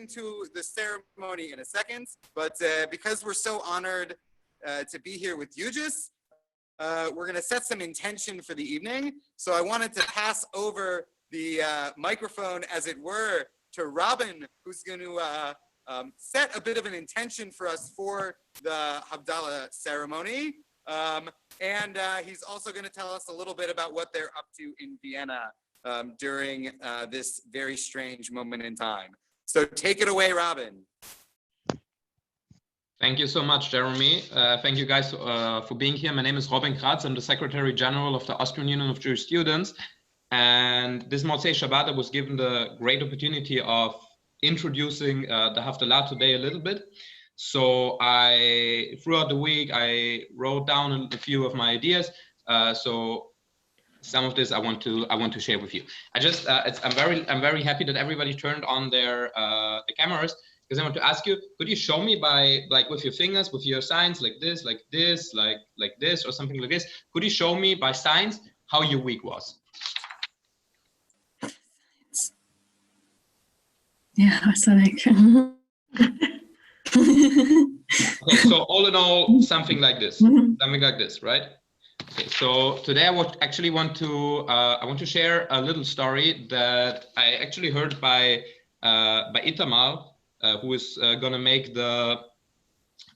into the ceremony in a second, but because we're so honored to be here with EUJS, we're going to set some intention for the evening. So I wanted to pass over the microphone, as it were, to Robin, who's going to set a bit of an intention for us for the Havdallah ceremony. And he's also going to tell us a little bit about what they're up to in Vienna during this very strange moment in time. So take it away, Robin. Thank you so much, Jeremy. Thank you guys for being here. My name is Robin Kratz. I'm the Secretary General of the Austrian Union of Jewish Students. And this Motzei Shabbat, I was given the great opportunity of introducing the Havdallah today a little bit. So throughout the week, I wrote down a few of my ideas. So some of this I want to share with you. I'm very happy that everybody turned on their the cameras, because I want to ask you, could you show me by, like, with your fingers, with your signs, like this, like this, like this, or something like this? Could you show me by signs how your week was? Yeah, so like. Okay, so all in all, something like this, right? Okay, so today I would actually want to share a little story that I actually heard by Itamar, who is going to make the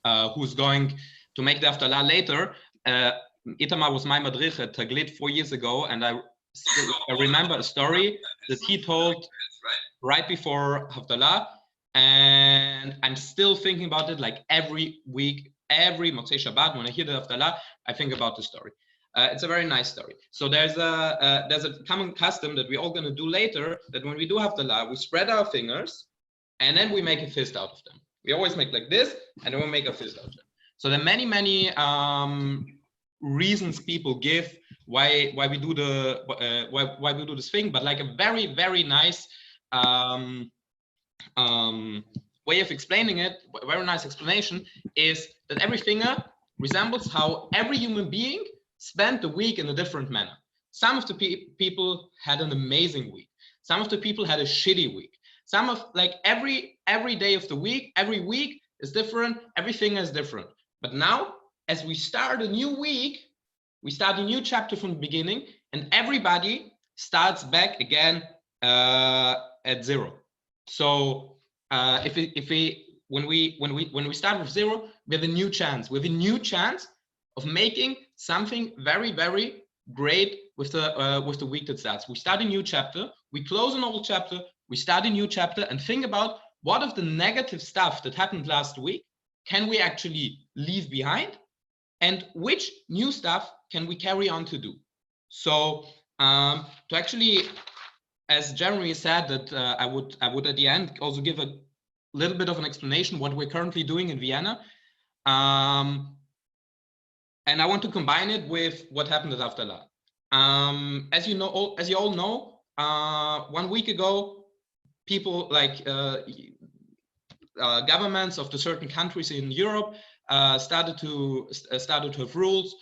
Havdalah later. Itamar was my madrich at Taglit 4 years ago, and I remember a story that he told right before Havdalah, and I'm still thinking about it, like every week, every Motzei Shabbat, when I hear the Havdalah, I think about the story. It's a very nice story. So there's a common custom that we're all going to do later, that when we do Havdalah, we spread our fingers, and then we make a fist out of them. We always make like this, and then we make a fist out of them. So there are many reasons people give why we do this thing, but like a very nice way of explaining it, a very nice explanation, is that every finger resembles how every human being spent the week in a different manner. Some of the people had an amazing week. Some of the people had a shitty week. Some of, like, every day of the week, every week is different. Everything is different. But now, as we start a new week, we start a new chapter from the beginning, and everybody starts back again at zero. So when we start with zero, we have a new chance. We have a new chance of making something very great with the week that starts. We start a new chapter. We close an old chapter. We start a new chapter, and think about what of the negative stuff that happened last week can we actually leave behind, and which new stuff can we carry on to do. So to actually, as Jeremy said, that I would at the end also give a little bit of an explanation what we're currently doing in Vienna, and I want to combine it with what happened at Havdalah. As you all know, 1 week ago, people like governments of the certain countries in Europe started to have rules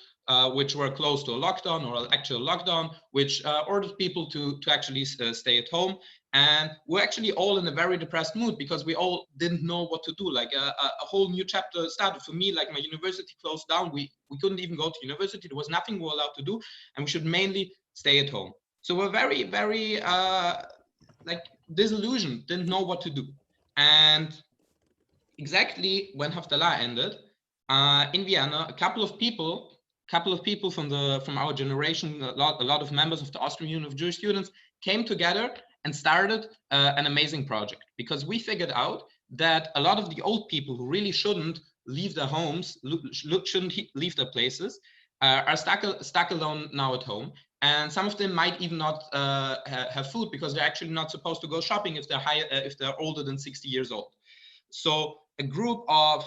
which were close to a lockdown or an actual lockdown, which ordered people to actually stay at home. And we're actually all in a very depressed mood because we all didn't know what to do. Like a whole new chapter started for me. Like my university closed down. We couldn't even go to university. There was nothing we were allowed to do, and we should mainly stay at home. So we're very like disillusioned, didn't know what to do. And exactly when Havdalah ended in Vienna, a couple of people from our generation, a lot of members of the Austrian Union of Jewish Students came together and started an amazing project, because we figured out that a lot of the old people who really shouldn't leave their homes, shouldn't leave their places, are stuck alone now at home. And some of them might even not have food, because they're actually not supposed to go shopping if they're older than 60 years old. So a group of,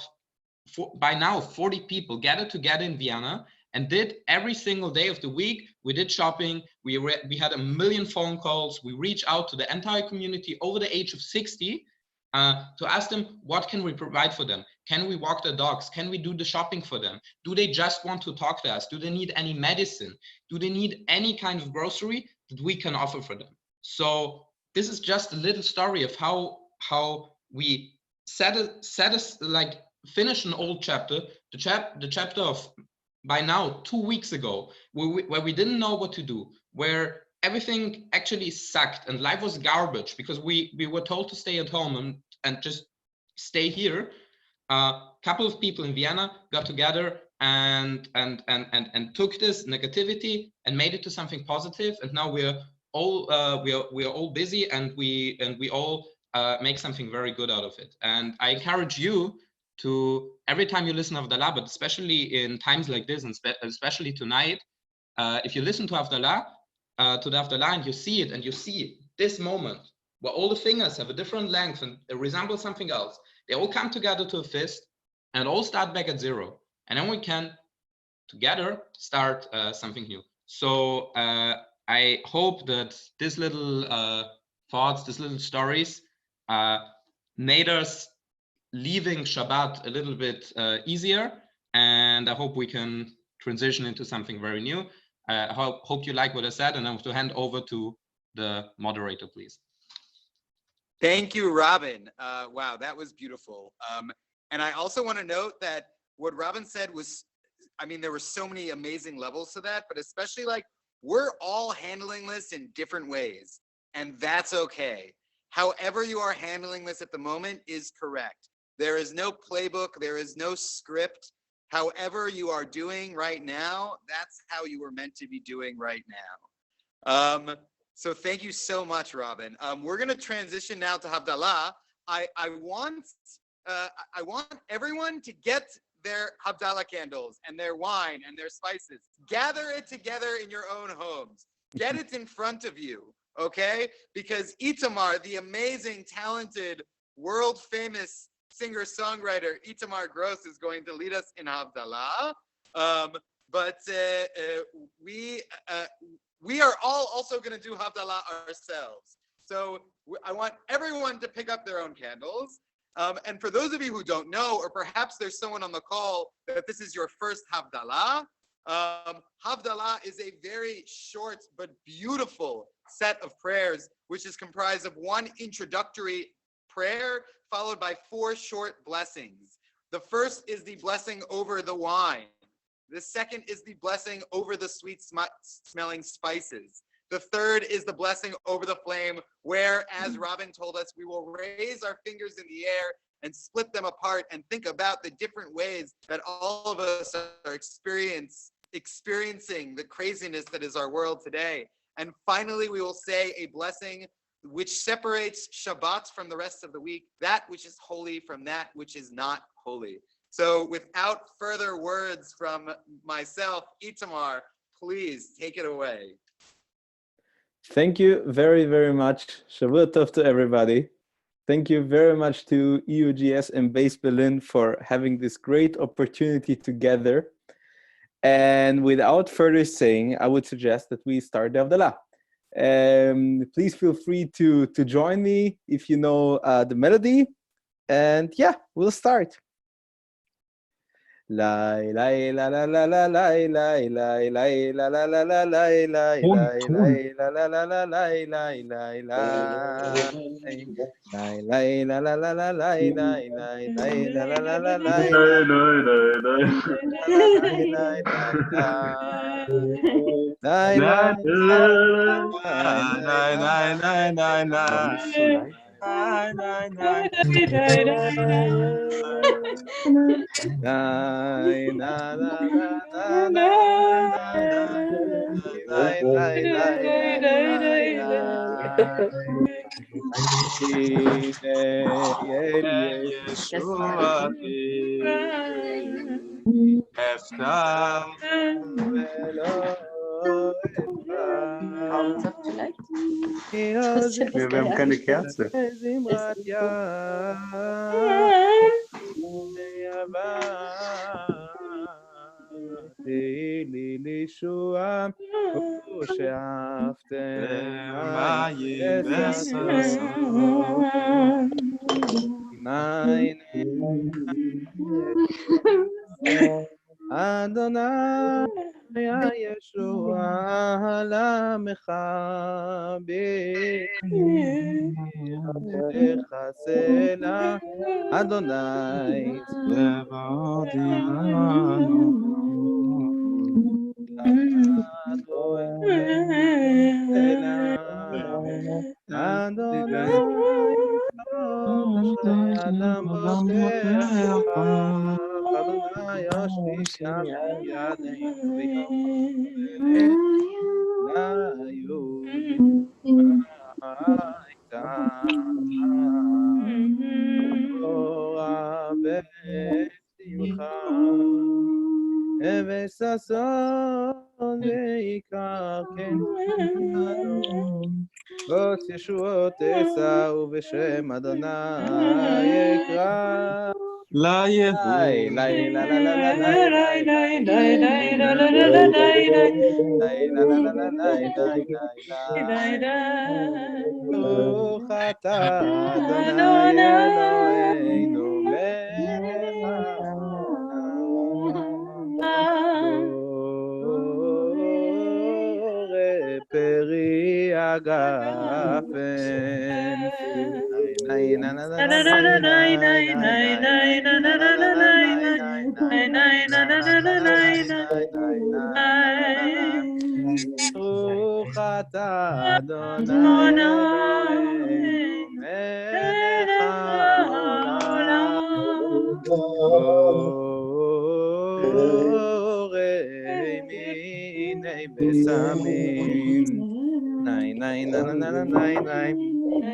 by now, 40 people gathered together in Vienna and did every single day of the week. We did shopping. We had 1 million phone calls. We reached out to the entire community over the age of 60 to ask them, what can we provide for them? Can we walk their dogs? Can we do the shopping for them? Do they just want to talk to us? Do they need any medicine? Do they need any kind of grocery that we can offer for them? So this is just a little story of how we finish an old chapter, the chapter of by now 2 weeks ago, where we didn't know what to do, where everything actually sucked and life was garbage because we were told to stay at home and just stay here. A couple of people in Vienna got together and took this negativity and made it to something positive, and now we are all busy, and we all make something very good out of it. And I encourage you to, every time you listen to Havdallah, but especially in times like this, and especially tonight, if you listen to Havdallah, and you see it, and you see this moment where all the fingers have a different length and resemble something else, they all come together to a fist and all start back at zero, and then we can together start something new. So I hope that these little thoughts, these little stories made us leaving Shabbat a little bit easier, and I hope we can transition into something very new. I hope you like what I said, and I want to hand over to the moderator, please. Thank you, Robin. Wow, that was beautiful. And I also want to note that what Robin said was, I mean, there were so many amazing levels to that, but especially like, we're all handling this in different ways, and that's okay. However you are handling this at the moment is correct. There is no playbook, there is no script. However you are doing right now, that's how you were meant to be doing right now. So thank you so much, Robin. We're gonna transition now to Havdallah. I want everyone to get their Havdallah candles and their wine and their spices. Gather it together in your own homes. Get it in front of you, okay? Because Itamar, the amazing, talented, world-famous singer-songwriter Itamar Gross, is going to lead us in Havdallah. But we are all also going to do Havdallah ourselves. So I want everyone to pick up their own candles. And for those of you who don't know, or perhaps there's someone on the call that this is your first Havdallah, Havdallah is a very short but beautiful set of prayers, which is comprised of one introductory prayer followed by 4 short blessings. The first is the blessing over the wine. The second is the blessing over the sweet smelling spices. The third is the blessing over the flame, where, as Robin told us, we will raise our fingers in the air and split them apart and think about the different ways that all of us are experiencing the craziness that is our world today. And finally, we will say a blessing which separates Shabbat from the rest of the week, that which is holy from that which is not holy. So without further words from myself, Itamar, please take it away. Thank you very, very much. Shavua Tov to everybody. Thank you very much to EUJS and BaseBerlin for having this great opportunity together. And without further saying, I would suggest that we start the Havdalah. Please feel free to join me if you know the melody. And yeah, we'll start. La la la la la la la la la la la la la la la la la la la Wir haben keine Kerze. Adonai ישועה למך בך סלע אדוני אדוני אדם בוטח אדוני יושיע מידינו ביום הייתה תורה בשמחה וששון ויקר כן בוץ ישועות אשא ובשם אדוני יקרא לה ברוך אתה אדוני אלוהינו מלך העולם בורא פרי הגפן ברוך אתה אדוני אלוהינו מלך העולם בורא מיני בשמים nay nay na na na na nay nay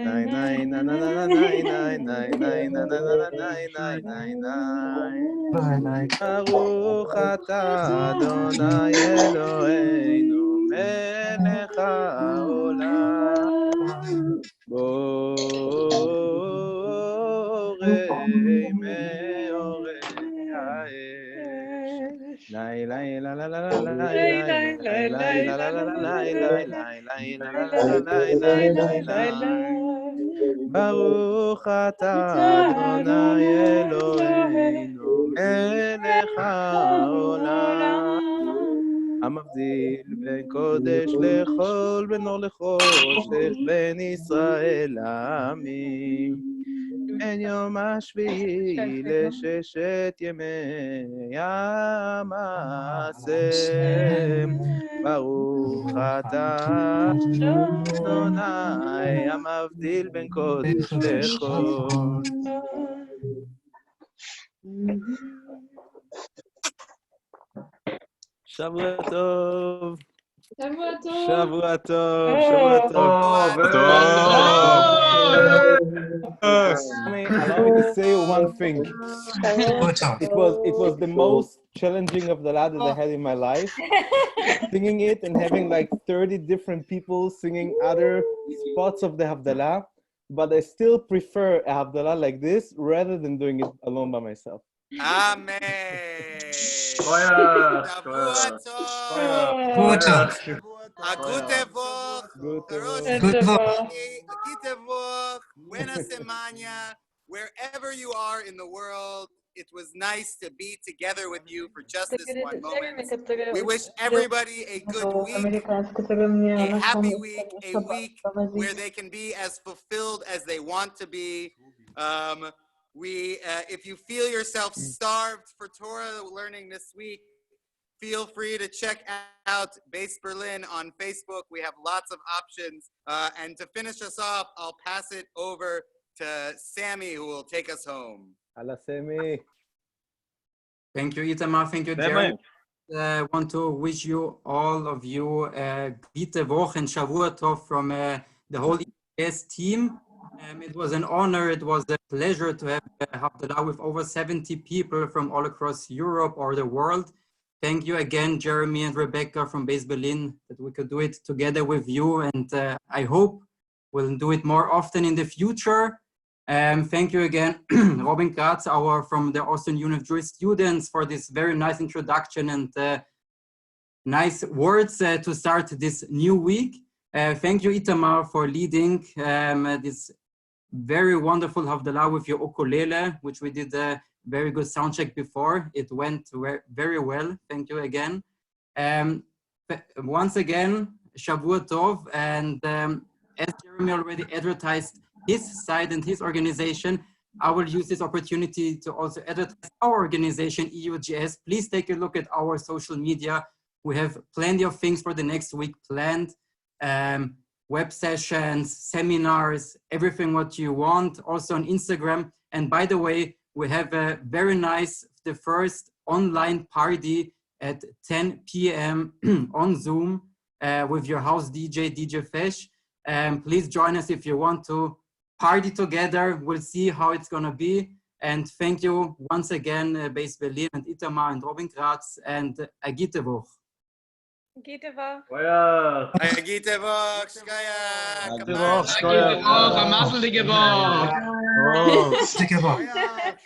nay nay na na na na nay nay nay nay na na na na nay nay nay nay ברוך אתה אדוני אלוהינו מלך העולם בורא מאורי האש לי לי la la la la la ברוך אתה אדוני אלוהינו מלך העולם המבדיל בין קודש לחול בין אור לחושך בין ישראל לעמים בין יום השביעי לששת ימי המעשה ברוך אתה אדוני המבדיל בין קודש לחול שבוע טוב שבוע טוב. שבוע טוב שבוע טוב Allow me to say one thing. It was the most challenging of the that I had in my life. Singing it and having like 30 different people singing other spots of the Havdallah, but I still prefer a Havdallah like this rather than doing it alone by myself. Amen. Buena semana. Wherever you are in the world, it was nice to be together with you for just this one moment. We wish everybody a good week, a happy week, a week where they can be as fulfilled as they want to be. If you feel yourself starved for Torah learning this week, feel free to check out BaseBerlin on Facebook. We have lots of options. And to finish us off, I'll pass it over to Sammy, who will take us home. Hala Semi. Thank you, Itamar. Thank you, Jerry. I want to wish you, all of you, a gute Woche and Shavua Tov from the whole EUJS team. It was an honor, it was a pleasure to have Havdallah with over 70 people from all across Europe or the world. Thank you again, Jeremy and Rebecca from BaseBerlin, that we could do it together with you. And I hope we'll do it more often in the future. Thank you again, Robin Kratz, from the Austrian Union of Jewish Students, for this very nice introduction and nice words to start this new week. Thank you, Itamar, for leading this very wonderful Havdallah with your ukulele, which we did a very good sound check before. It went very well. Thank you again. Once again, Shavua Tov, and as Jeremy already advertised his side and his organization, I will use this opportunity to also advertise our organization, EUJS. Please take a look at our social media. We have plenty of things for the next week planned. Web sessions, seminars, everything what you want, also on Instagram. And by the way, we have a very nice, the first online party at 10 p.m. on Zoom with your house DJ, DJ Fesh. Please join us if you want to party together. We'll see how it's gonna be. And thank you once again, BaseBerlin and Itamar and Robin Kratz, and Agite Woch. Gute Woche. Agite Woche, Shkaya. Agite Woche, a mazelige Woche.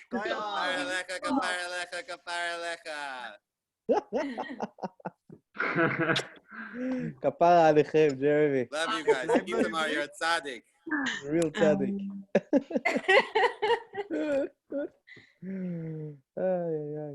Kapara lecha, kapara lecha, kapara lecha. Kapara alechem, Jeremy. Love you guys. Itamar, you're a tzaddik. Real tzaddik. Ay, ay, ay.